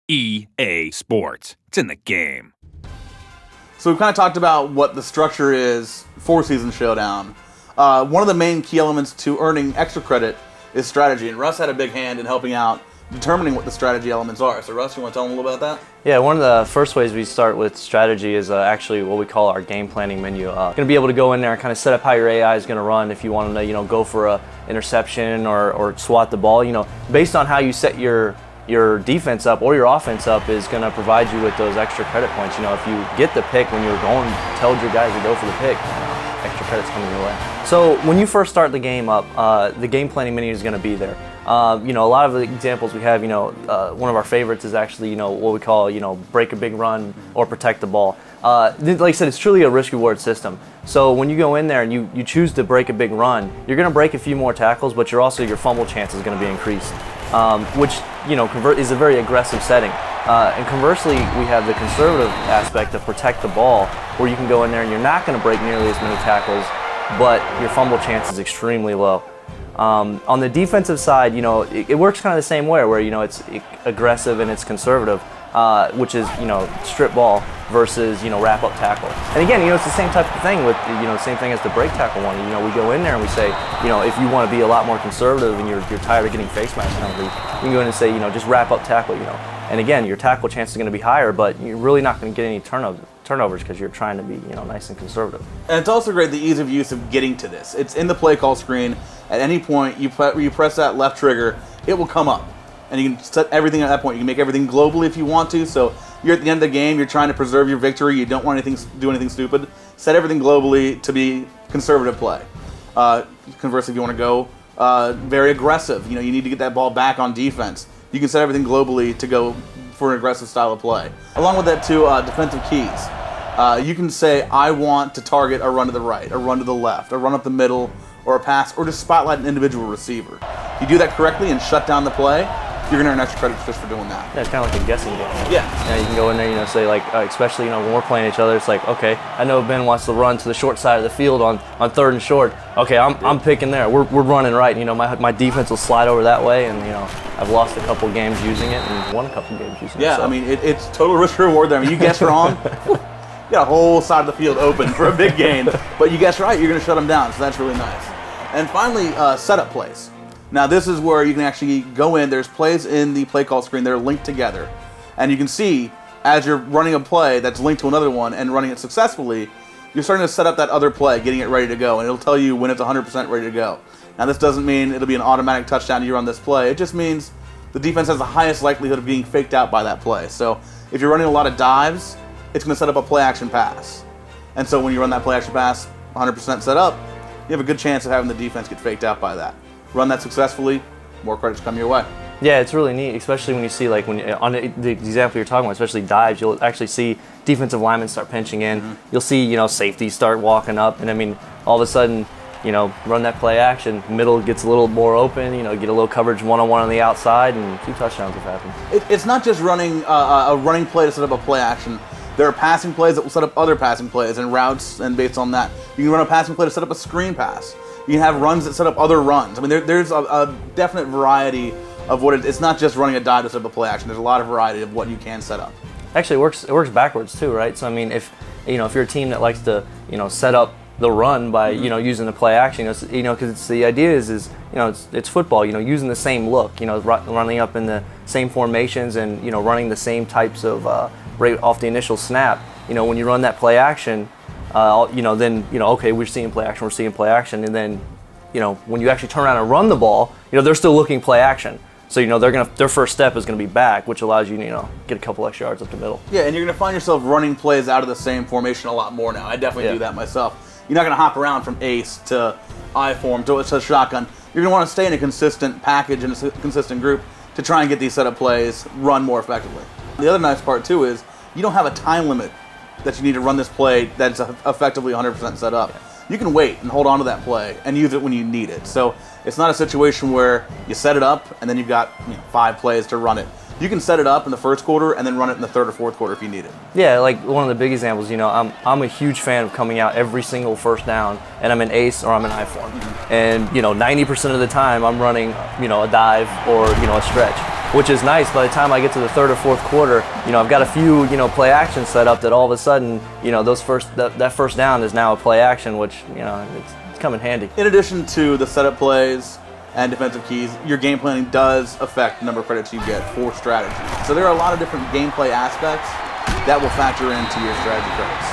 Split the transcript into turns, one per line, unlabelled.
EA Sports. It's in the game.
So we've kind of talked about what the structure is for Season Showdown. One of the main key elements to earning extra credit is strategy, and Russ had a big hand in helping out determining what the strategy elements are. So Russ, you want to tell them a little bit about that?
Yeah, one of the first ways we start with strategy is actually what we call our game planning menu. Going to be able to go in there and kind of set up how your AI is going to run if you want to, go for a interception or swat the ball. Based on how you set your defense up or your offense up is going to provide you with those extra credit points. If you get the pick when you were going, told your guys to go for the pick, extra credit's coming your way. So when you first start the game up, the game planning menu is going to be there. A lot of the examples we have, one of our favorites is actually, what we call, break a big run or protect the ball. Like I said, it's truly a risk-reward system. So when you go in there and you choose to break a big run, you're going to break a few more tackles, but your fumble chance is going to be increased, which, is a very aggressive setting. And conversely, we have the conservative aspect of protect the ball, where you can go in there and you're not going to break nearly as many tackles, but your fumble chance is extremely low. On the defensive side, it works kind of the same way, where it's aggressive and it's conservative, which is strip ball versus wrap up tackle. And again, it's the same type of thing with same thing as the break tackle one. We go in there and we say, if you want to be a lot more conservative and you're tired of getting face mask penalties, you can go in and say, just wrap up tackle. And again, your tackle chance is going to be higher, but you're really not going to get any turnovers because you're trying to be nice and conservative.
And it's also great the ease of use of getting to this. It's in the play call screen. At any point you press that left trigger, it will come up, and you can set everything at that point. You can make everything globally if you want to. So you're at the end of the game, you're trying to preserve your victory. You don't want do anything stupid. Set everything globally to be conservative play. Conversely, if you want to go very aggressive, you need to get that ball back on defense. You can set everything globally to go for an aggressive style of play. Along with that too, defensive keys. You can say, I want to target a run to the right, a run to the left, a run up the middle, or a pass, or just spotlight an individual receiver. If you do that correctly and shut down the play, you're gonna earn extra credit just for doing that.
Yeah, it's kind of like a guessing game.
Yeah.
You can go in there, say like, especially when we're playing each other, it's like, okay, I know Ben wants to run to the short side of the field on third and short. Okay, I'm picking there. We're running right. My defense will slide over that way, and I've lost a couple games using it and won a couple games using it.
Yeah,
so.
It's total risk reward there. You guess wrong, you got a whole side of the field open for a big gain. But you guess right, you're gonna shut them down. So that's really nice. And finally, setup plays. Now this is where you can actually go in. There's plays in the play call screen. They're linked together. And you can see as you're running a play that's linked to another one and running it successfully, you're starting to set up that other play, getting it ready to go. And it'll tell you when it's 100% ready to go. Now this doesn't mean it'll be an automatic touchdown to you on this play. It just means the defense has the highest likelihood of being faked out by that play. So if you're running a lot of dives, it's going to set up a play action pass. And so when you run that play action pass 100% set up, you have a good chance of having the defense get faked out by that. Run that successfully, more credits come your way.
Yeah, it's really neat, especially when you see, like, on the example you're talking about, especially dives, you'll actually see defensive linemen start pinching in. Mm-hmm. You'll see, safeties start walking up, and all of a sudden, run that play action, middle gets a little more open, get a little coverage one-on-one on the outside, and 2 touchdowns have happened.
It's not just running a running play to set up a play action. There are passing plays that will set up other passing plays and routes, and based on that, you can run a passing play to set up a screen pass. You can have runs that set up other runs. There's a definite variety of what it's not just running a dive to set up a play action. There's a lot of variety of what you can set up.
Actually, it works backwards too, right? So if you're a team that likes to set up the run by using the play action, because the idea is it's football, using the same look, running up in the same formations and running the same types of right off the initial snap. When you run that play action, okay, we're seeing play action, and then when you actually turn around and run the ball, they're still looking play action. So their first step is going to be back, which allows you get a couple extra yards up the middle.
Yeah, and you're going to find yourself running plays out of the same formation a lot more now. I definitely do that myself. You're not going to hop around from ace to I form to shotgun. You're going to want to stay in a consistent package and a consistent group to try and get these setup plays run more effectively. The other nice part too is you don't have a time limit that you need to run this play that's effectively 100% set up. You can wait and hold on to that play and use it when you need it. So it's not a situation where you set it up and then you've got 5 plays to run it. You can set it up in the first quarter and then run it in the third or fourth quarter if you need it.
Yeah, like one of the big examples, I'm a huge fan of coming out every single first down and I'm in ace or I'm in I form. Mm-hmm. And 90% of the time I'm running a dive or a stretch. which is nice. By the time I get to the third or fourth quarter, I've got a few, play action set up that all of a sudden, that first down is now a play action, which, it's come in handy.
In addition to the setup plays and defensive keys, your game planning does affect the number of credits you get for strategy. So there are a lot of different gameplay aspects that will factor into your strategy credits.